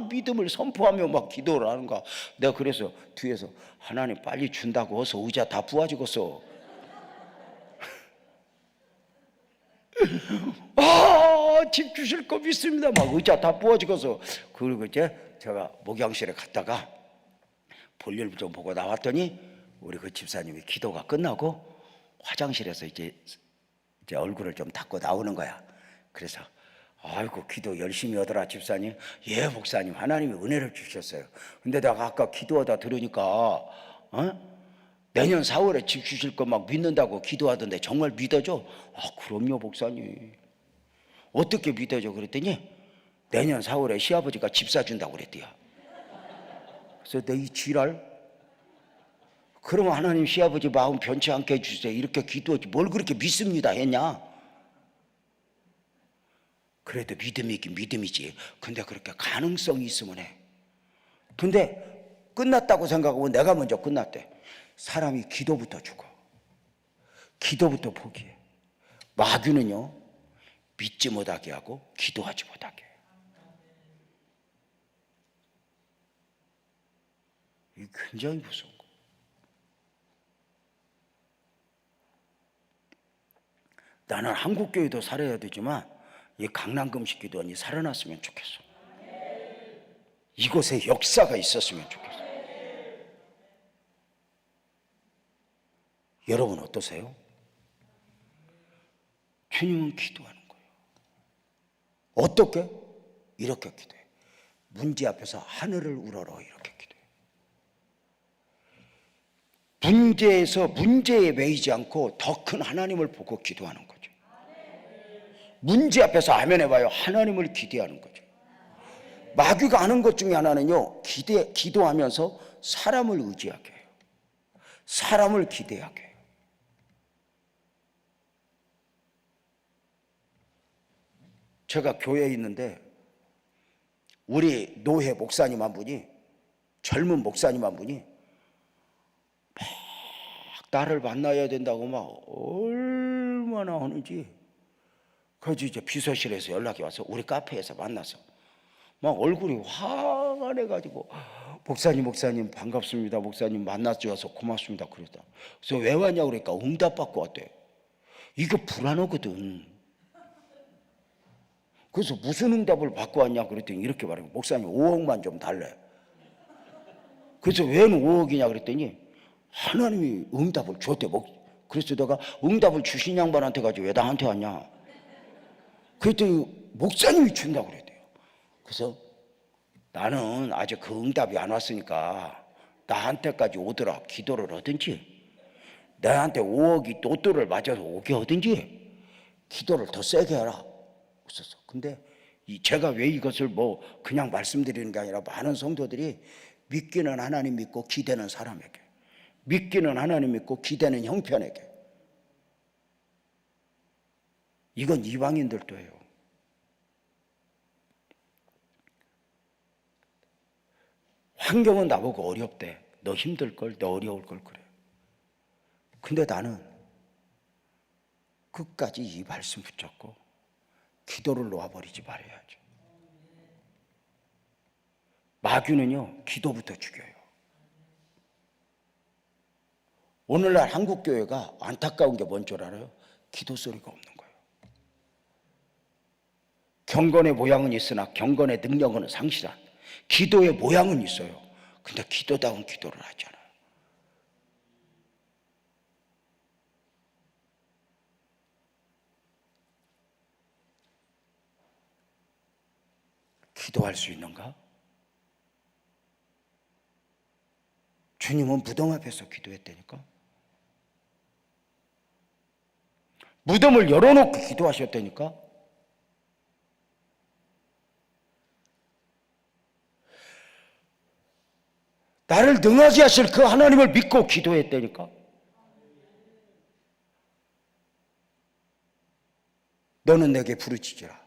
믿음을 선포하며 막 기도를 하는 거야. 내가 그래서 뒤에서 하나님 빨리 준다고 어서 의자 다 부어지겠어. 집 주실 거 믿습니다. 막 의자 다 부어지고서. 그리고 이제 제가 목양실에 갔다가 볼일 좀 보고 나왔더니 우리 그 집사님이 기도가 끝나고 화장실에서 이제 얼굴을 좀 닦고 나오는 거야. 그래서 아이고 기도 열심히 하더라 집사님. 예 목사님 하나님이 은혜를 주셨어요. 근데 내가 아까 기도하다 들으니까 내년 4월에 집 주실 거 막 믿는다고 기도하던데 정말 믿어져? 그럼요 목사님. 어떻게 믿어져? 그랬더니 내년 4월에 시아버지가 집 사준다고 그랬대요. 그래서 내 이 지랄? 그러면 하나님 시아버지 마음 변치 않게 해주세요 이렇게 기도하지 뭘 그렇게 믿습니다 했냐? 그래도 믿음이 있긴 믿음이지. 근데 그렇게 가능성이 있으면 해. 근데 끝났다고 생각하고 내가 먼저 끝났대. 사람이 기도부터 죽어. 기도부터 포기해. 마귀는요 믿지 못하게 하고 기도하지 못하게 해요. 이게 굉장히 무서운 거예요. 나는 한국교회도 살아야 되지만 이 강남금식 기도원이 살아났으면 좋겠어. 이곳에 역사가 있었으면 좋겠어. 여러분 어떠세요? 주님은 기도하는 거예요. 어떻게? 이렇게 기도해. 문제 앞에서 하늘을 우러러 이렇게 기도해. 문제에서 문제에 매이지 않고 더 큰 하나님을 보고 기도하는 거죠. 문제 앞에서 아멘 해봐요. 하나님을 기대하는 거죠. 마귀가 하는 것 중에 하나는요 기도하면서 사람을 의지하게 해요. 사람을 기대하게 해요. 제가 교회에 있는데 우리 노회 목사님 한 분이 젊은 목사님 한 분이 막 나를 만나야 된다고 막 얼마나 하는지. 그래서 이제 비서실에서 연락이 와서 우리 카페에서 만나서 막 얼굴이 화가 내가지고 목사님 반갑습니다. 목사님 만나주셔서 고맙습니다. 그랬다. 그래서 왜 왔냐고 그러니까 응답받고 왔대. 이거 불안하거든. 그래서 무슨 응답을 받고 왔냐 그랬더니 이렇게 말해요. 목사님 5억만 좀 달래. 그래서 왜 5억이냐 그랬더니 하나님이 응답을 줬대. 그래서 내가 응답을 주신 양반한테 가지고 왜 나한테 왔냐. 그랬더니 목사님이 준다고 그랬대요. 그래서 나는 아직 그 응답이 안 왔으니까 나한테까지 오더라 기도를 하든지 나한테 5억이 또또를 맞아서 오게 하든지 기도를 더 세게 해라. 없었어. 근데 제가 왜 이것을 그냥 말씀드리는 게 아니라 많은 성도들이 믿기는 하나님 믿고 기대는 사람에게, 믿기는 하나님 믿고 기대는 형편에게. 이건 이방인들도 해요. 환경은 나보고 어렵대. 너 힘들걸, 너 어려울걸 그래. 근데 나는 끝까지 이 말씀 붙잡고 기도를 놓아버리지 말아야죠. 마귀는요 기도부터 죽여요. 오늘날 한국교회가 안타까운 게 뭔 줄 알아요? 기도 소리가 없는 거예요. 경건의 모양은 있으나 경건의 능력은 상실한. 기도의 모양은 있어요. 근데 기도다운 기도를 하지 않아요. 기도할 수 있는가? 주님은 무덤 앞에서 기도했다니까. 무덤을 열어놓고 기도하셨다니까. 나를 능하게 하실 그 하나님을 믿고 기도했다니까. 너는 내게 부르짖으라.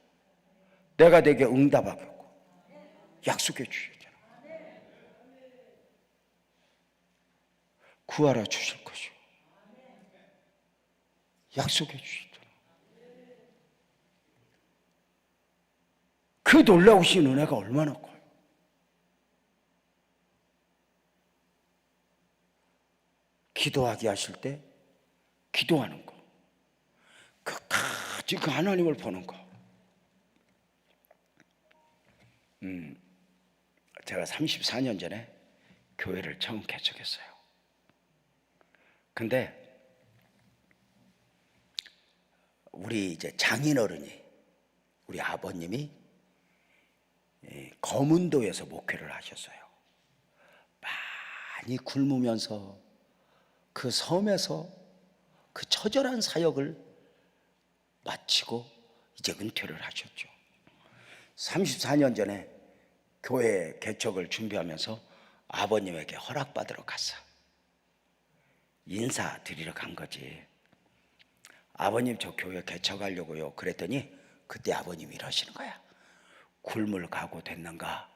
내가 내게 응답하겠고. 약속해 주셨잖아. 구하라 주실 것이요. 약속해 주시더라. 그 놀라우신 은혜가 얼마나 커요. 기도하게 하실 때 기도하는 거, 끝까지 그 하나님을 보는 거. 제가 34년 전에 교회를 처음 개척했어요. 근데 우리 이제 장인어른이, 우리 아버님이 거문도에서 목회를 하셨어요. 많이 굶으면서 그 섬에서 그 처절한 사역을 마치고 이제 은퇴를 하셨죠. 34년 전에 교회 개척을 준비하면서 아버님에게 허락받으러 갔어. 인사드리러 간 거지. 아버님, 저 교회 개척하려고요. 그랬더니 그때 아버님이 이러시는 거야. 굶을 각오 됐는가?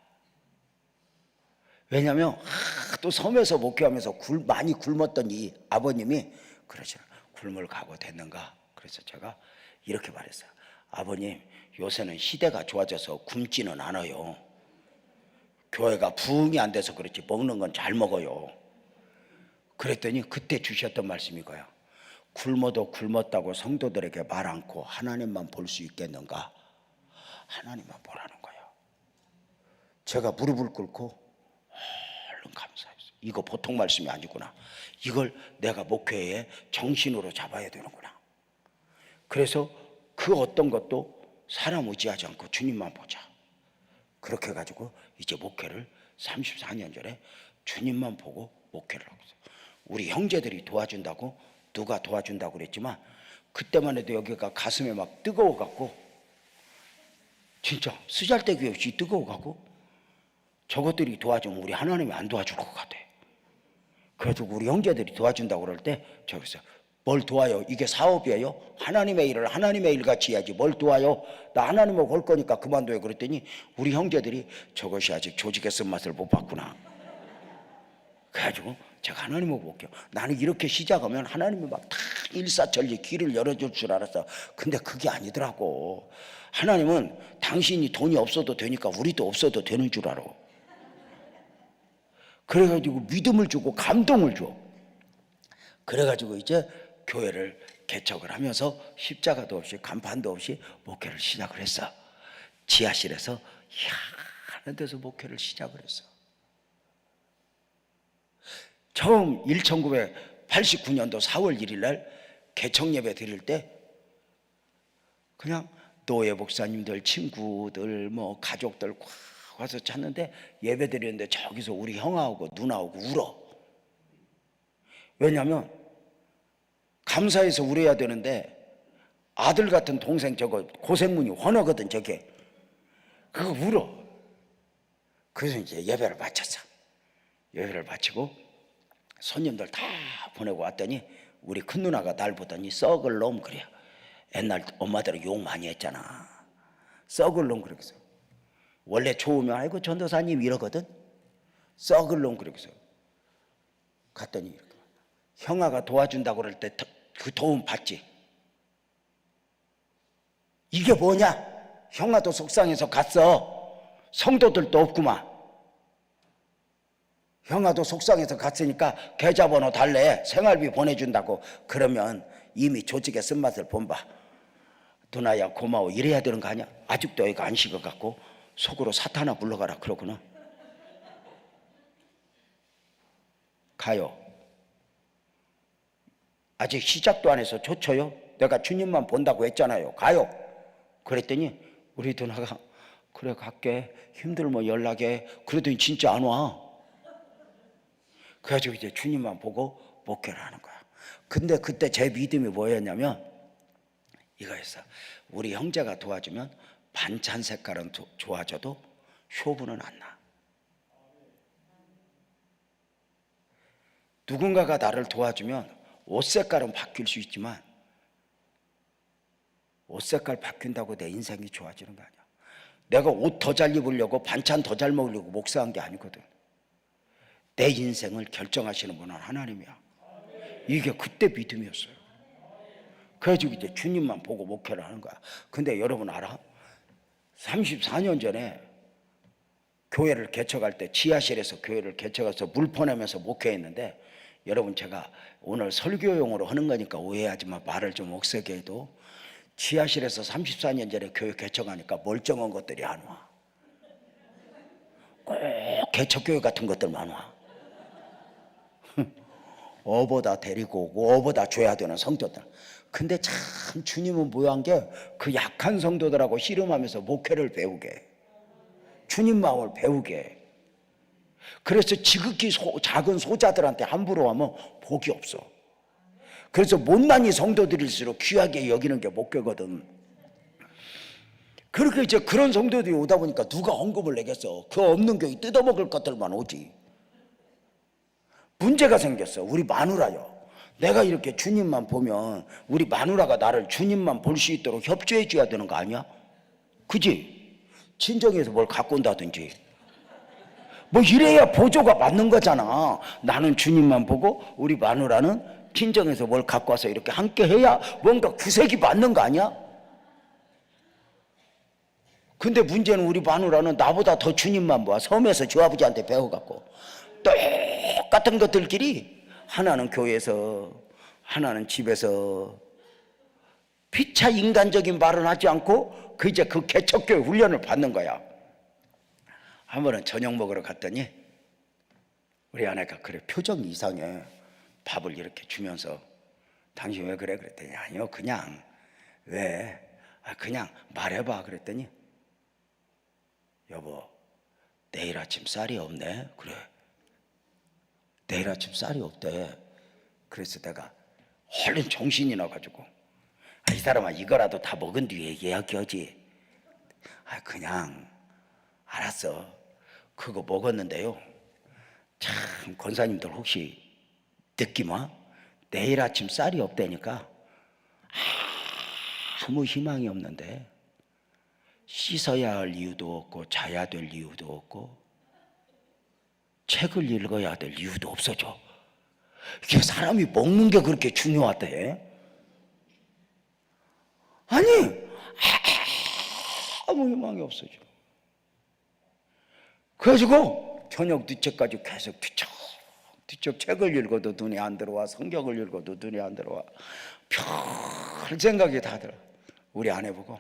왜냐하면 또 섬에서 목회하면서 많이 굶었던 이 아버님이 그러시는 거야. 굶을 각오 됐는가? 그래서 제가 이렇게 말했어요. 아버님, 요새는 시대가 좋아져서 굶지는 않아요. 교회가 부흥이 안 돼서 그렇지 먹는 건 잘 먹어요. 그랬더니 그때 주셨던 말씀이 이거야. 굶어도 굶었다고 성도들에게 말 않고 하나님만 볼 수 있겠는가? 하나님만 보라는 거예요. 제가 무릎을 꿇고 얼른 감사했어요. 이거 보통 말씀이 아니구나. 이걸 내가 목회의 정신으로 잡아야 되는구나. 그래서 그 어떤 것도 사람 의지하지 않고 주님만 보자. 그렇게 해가지고 이제 목회를 34년 전에 주님만 보고 목회를 하고 있어요. 우리 형제들이 도와준다고, 누가 도와준다고 그랬지만 그때만 해도 여기가 가슴에 막 뜨거워갖고, 진짜 쓰잘데기 없이 뜨거워갖고, 저것들이 도와주면 우리 하나님이 안 도와줄 것 같아. 그래도 우리 형제들이 도와준다고 그럴 때 저기서 뭘 도와요? 이게 사업이에요? 하나님의 일을 하나님의 일같이 해야지 뭘 도와요? 나 하나님을 볼 거니까 그만둬요. 그랬더니 우리 형제들이 저것이 아직 조직의 쓴맛을 못 봤구나. 그래가지고 제가 하나님을 볼게요. 나는 이렇게 시작하면 하나님이 막 다 일사천리 길을 열어줄 줄 알았어. 근데 그게 아니더라고. 하나님은 당신이 돈이 없어도 되니까 우리도 없어도 되는 줄 알아. 그래가지고 믿음을 주고 감동을 줘. 그래가지고 이제 교회를 개척을 하면서 십자가도 없이 간판도 없이 목회를 시작을 했어. 지하실에서 희한한 데서 목회를 시작을 했어. 처음 1989년도 4월 1일 날 개척 예배 드릴 때 그냥 노예 목사님들, 친구들, 뭐 가족들 꽉 와서 찾는데 예배 드리는데 저기서 우리 형하고 누나하고 울어. 왜냐하면 감사해서 울어야 되는데 아들 같은 동생 저거 고생문이 헌어거든 저게. 그거 울어. 그래서 이제 예배를 마쳤어. 예배를 마치고 손님들 다 보내고 왔더니 우리 큰 누나가 날 보더니 썩을 놈 그래. 옛날 엄마들은 욕 많이 했잖아. 썩을 놈 그러겠어. 원래 좋으면 아이고 전도사님 이러거든. 썩을 놈 그러겠어. 갔더니 이렇게 형아가 도와준다고 그럴 때 그 도움 받지. 이게 뭐냐? 형아도 속상해서 갔어. 성도들도 없구만. 형아도 속상해서 갔으니까 계좌번호 달래. 생활비 보내준다고. 그러면 이미 조직의 쓴맛을 본바. 누나야 고마워 이래야 되는 거 아니야? 아직도 애가 안 식어갖고 속으로 사탄아 불러가라 그러구나. 가요. 아직 시작도 안 해서 좋죠요. 내가 주님만 본다고 했잖아요. 가요. 그랬더니 우리 누나가 그래 갈게. 힘들면 연락해. 그러더니 진짜 안 와. 그래가지고 이제 주님만 보고 목회를 하는 거야. 근데 그때 제 믿음이 뭐였냐면 이거였어. 우리 형제가 도와주면 반찬 색깔은 좋아져도 쇼부는 안 나. 누군가가 나를 도와주면 옷 색깔은 바뀔 수 있지만 옷 색깔 바뀐다고 내 인생이 좋아지는 거 아니야. 내가 옷 더 잘 입으려고 반찬 더 잘 먹으려고 목사한 게 아니거든. 내 인생을 결정하시는 분은 하나님이야. 이게 그때 믿음이었어요. 그래가지고 이제 주님만 보고 목회를 하는 거야. 근데 여러분 알아? 34년 전에 교회를 개척할 때 지하실에서 교회를 개척해서 물 퍼내면서 목회했는데, 여러분 제가 오늘 설교용으로 하는 거니까 오해하지 마. 말을 좀 억세게 해도 지하실에서 34년 전에 교회 개척하니까 멀쩡한 것들이 안 와. 꼭 개척교회 같은 것들만 와. 어보다 데리고 오고 어보다 줘야 되는 성도들. 근데 참 주님은 묘한 게 그 약한 성도들하고 씨름하면서 목회를 배우게, 주님 마음을 배우게. 그래서 지극히 작은 소자들한테 함부로 하면 복이 없어. 그래서 못난이 성도들일수록 귀하게 여기는 게 목회거든. 그렇게 이제 그런 성도들이 오다 보니까 누가 헌금을 내겠어. 그 없는 교회 뜯어먹을 것들만 오지. 문제가 생겼어. 우리 마누라요. 내가 이렇게 주님만 보면 우리 마누라가 나를 주님만 볼 수 있도록 협조해 줘야 되는 거 아니야? 그지? 친정에서 뭘 갖고 온다든지 뭐 이래야 보조가 맞는 거잖아. 나는 주님만 보고 우리 마누라는 친정에서 뭘 갖고 와서 이렇게 함께 해야 뭔가 구색이 맞는 거 아니야? 근데 문제는 우리 마누라는 나보다 더 주님만 봐. 섬에서 주 아버지한테 배워갖고 똑같은 것들끼리 하나는 교회에서 하나는 집에서 피차 인간적인 말은 하지 않고 그 이제 그 개척교회 훈련을 받는 거야. 한 번은 저녁 먹으러 갔더니 우리 아내가 그래 표정이 이상해. 밥을 이렇게 주면서 당신 왜 그래? 그랬더니 아니요 그냥 왜? 그냥 말해봐. 그랬더니 여보 내일 아침 쌀이 없네. 그래 내일 아침 쌀이 없대. 그래서 내가 얼른 정신이 나가지고 이 사람아 이거라도 다 먹은 뒤에 이야기하지. 그냥 알았어. 그거 먹었는데요 참 권사님들 혹시 느낌 와? 내일 아침 쌀이 없다니까 아무 희망이 없는데 씻어야 할 이유도 없고 자야 될 이유도 없고 책을 읽어야 될 이유도 없어져. 이게 사람이 먹는 게 그렇게 중요하대. 아니 아무 희망이 없어져. 그래가지고 저녁 늦게까지 계속 뒤척 책을 읽어도 눈이 안 들어와. 성경을 읽어도 눈이 안 들어와. 별 생각이 다 들어. 우리 아내 보고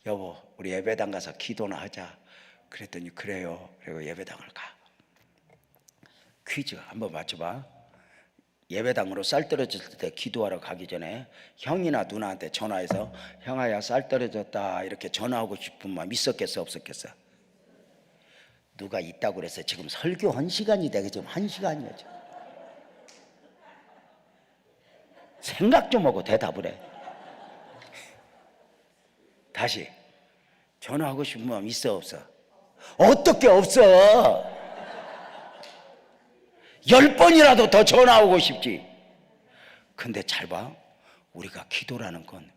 여보 우리 예배당 가서 기도나 하자. 그랬더니 그래요. 그리고 예배당을 가. 퀴즈 한번 맞춰봐. 예배당으로 쌀 떨어졌을 때 기도하러 가기 전에 형이나 누나한테 전화해서 형아야 쌀 떨어졌다 이렇게 전화하고 싶은 마음 있었겠어 없었겠어? 누가 있다고 그래서 지금 설교 1시간이 되게 지금 1시간이야 지금. 생각 좀 하고 대답을 해. 다시 전화하고 싶은 마음 있어 없어? 어떻게 없어? 10번이라도 더 전화하고 싶지. 근데 잘 봐. 우리가 기도라는 건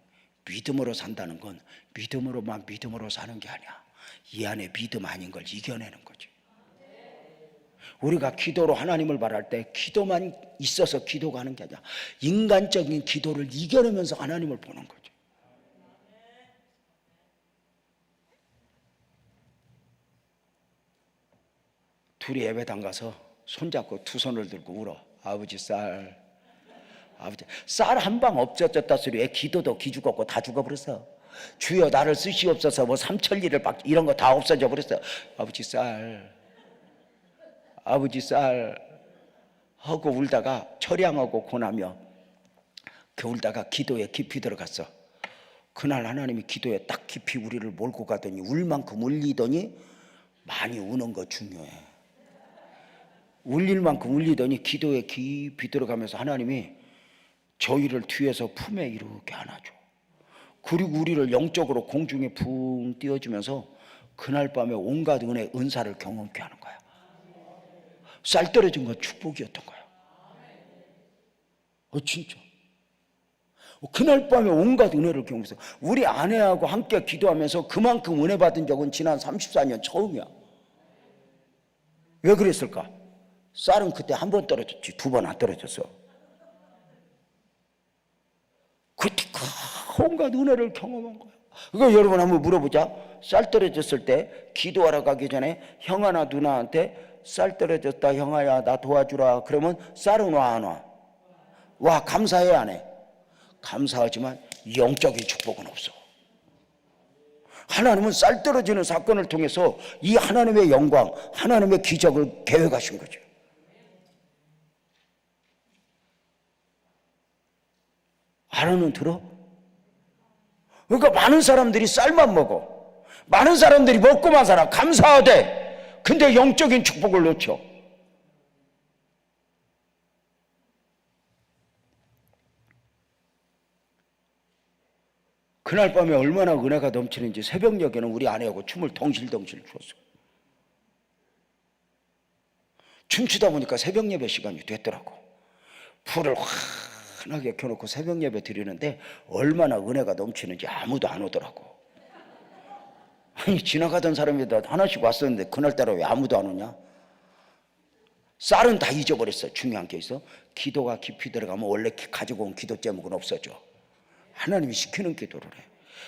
믿음으로 산다는 건 믿음으로 사는 게 아니야. 이 안에 믿음 아닌 걸 이겨내는 거지. 우리가 기도로 하나님을 바랄 때 기도만 있어서 기도가 하는 게 아니야. 인간적인 기도를 이겨내면서 하나님을 보는 거지. 둘이 예배당 가서 손잡고 두 손을 들고 울어. 아버지 쌀 한 방 없어졌다 소리. 왜 기도도 기죽었고 다 죽어버렸어. 주여 나를 쓰시옵소서 뭐 삼천리를 이런 거 다 없어져 버렸어. 아버지 쌀 하고 울다가 철양하고 고나며 울다가 기도에 깊이 들어갔어. 그날 하나님이 기도에 딱 깊이 우리를 몰고 가더니 울 만큼 울리더니 많이 우는 거 중요해. 울릴 만큼 울리더니 기도에 깊이 들어가면서 하나님이 저희를 뒤에서 품에 이렇게 안아줘. 그리고 우리를 영적으로 공중에 붕 띄워주면서 그날 밤에 온갖 은혜 은사를 경험케 하는 거야. 쌀 떨어진 건 축복이었던 거야. 진짜 그날 밤에 온갖 은혜를 경험해서 우리 아내하고 함께 기도하면서 그만큼 은혜 받은 적은 지난 34년 처음이야. 왜 그랬을까? 쌀은 그때 한 번 떨어졌지 2번 안 떨어졌어. 온갖 은혜를 경험한 거야. 그러니까 여러분 한번 물어보자. 쌀 떨어졌을 때 기도하러 가기 전에 형아나 누나한테 쌀 떨어졌다 형아야 나 도와주라 그러면 쌀은 와 안 와? 와. 감사해 안 해? 감사하지만 영적인 축복은 없어. 하나님은 쌀 떨어지는 사건을 통해서 이 하나님의 영광, 하나님의 기적을 계획하신 거죠. 알아는 들어? 그러니까 많은 사람들이 쌀만 먹어. 많은 사람들이 먹고만 살아. 감사하대. 근데 영적인 축복을 놓쳐. 그날 밤에 얼마나 은혜가 넘치는지 새벽녘에는 우리 아내하고 춤을 덩실덩실 췄어. 춤추다 보니까 새벽 예배 시간이 됐더라고. 불을 환하게 켜놓고 새벽 예배 드리는데 얼마나 은혜가 넘치는지 아무도 안 오더라고. 아니 지나가던 사람이 다 하나씩 왔었는데 그날따라 왜 아무도 안 오냐? 쌀은 다 잊어버렸어. 중요한 게 있어. 기도가 깊이 들어가면 원래 가지고 온 기도 제목은 없어져. 하나님이 시키는 기도를 해.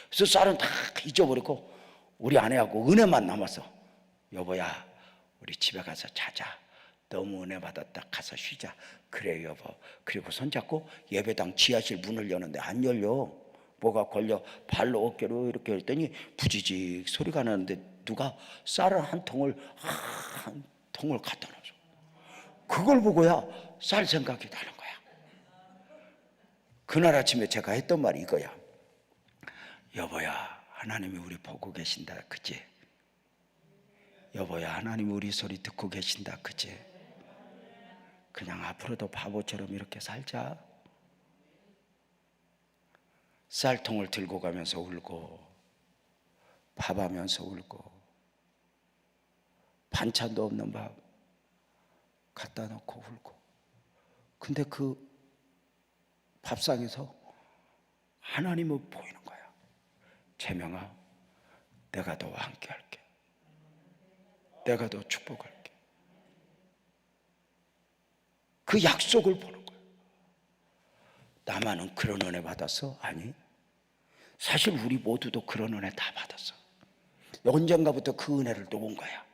그래서 쌀은 다 잊어버리고 우리 아내하고 은혜만 남았어. 여보야 우리 집에 가서 자자. 너무 은혜 받았다. 가서 쉬자. 그래 여보. 그리고 손잡고 예배당 지하실 문을 여는데 안 열려. 뭐가 걸려. 발로 어깨로 이렇게 했더니 부지직 소리가 나는데 누가 쌀을 한 통을 갖다 놨어. 그걸 보고야 쌀 생각이 나는 거야. 그날 아침에 제가 했던 말이 이거야. 여보야 하나님이 우리 보고 계신다 그치? 여보야 하나님이 우리 소리 듣고 계신다 그치? 그냥 앞으로도 바보처럼 이렇게 살자. 쌀통을 들고 가면서 울고 밥하면서 울고 반찬도 없는 밥 갖다 놓고 울고. 근데 그 밥상에서 하나님은 보이는 거야. 재명아 내가 너와 함께 할게. 내가 너 축복할게. 그 약속을 보는 거야. 나만은 그런 은혜 받았어? 아니 사실 우리 모두도 그런 은혜 다 받았어. 언젠가부터 그 은혜를 놓은 거야.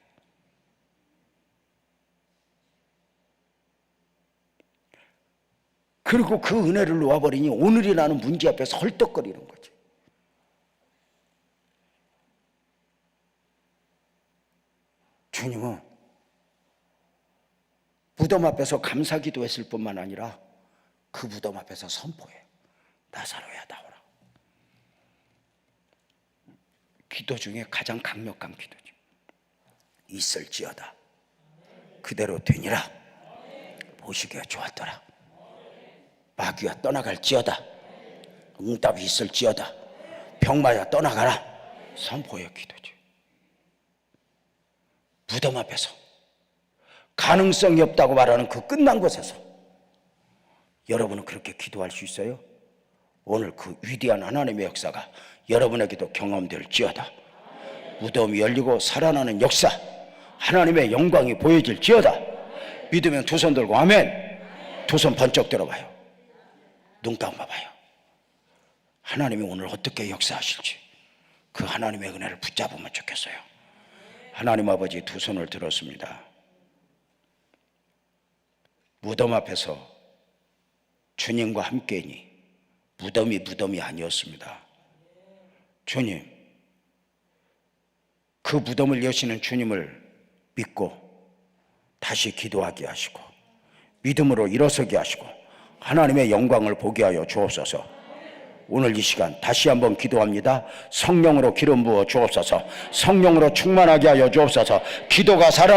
그리고 그 은혜를 놓아버리니 오늘이 나는 문제 앞에서 헐떡거리는 거지. 주님은 무덤 앞에서 감사기도 했을 뿐만 아니라 그 무덤 앞에서 선포해. 나사로야 나오라. 기도 중에 가장 강력한 기도죠. 있을지어다 그대로 되니라. 보시기에 좋았더라. 마귀야 떠나갈지어다. 응답이 있을지어다. 병마야 떠나가라. 선포의 기도죠. 무덤 앞에서 가능성이 없다고 말하는 그 끝난 곳에서 여러분은 그렇게 기도할 수 있어요? 오늘 그 위대한 하나님의 역사가 여러분에게도 경험될지어다. 무덤이 열리고 살아나는 역사, 하나님의 영광이 보여질지어다. 믿으면 두 손 들고 아멘. 두 손 번쩍 들어봐요. 눈 감아봐요. 하나님이 오늘 어떻게 역사하실지 그 하나님의 은혜를 붙잡으면 좋겠어요. 하나님 아버지 두 손을 들었습니다. 무덤 앞에서 주님과 함께니 무덤이 아니었습니다. 주님, 그 무덤을 여시는 주님을 믿고 다시 기도하게 하시고 믿음으로 일어서게 하시고 하나님의 영광을 보게 하여 주옵소서. 오늘 이 시간 다시 한번 기도합니다. 성령으로 기름 부어 주옵소서. 성령으로 충만하게 하여 주옵소서. 기도가 살아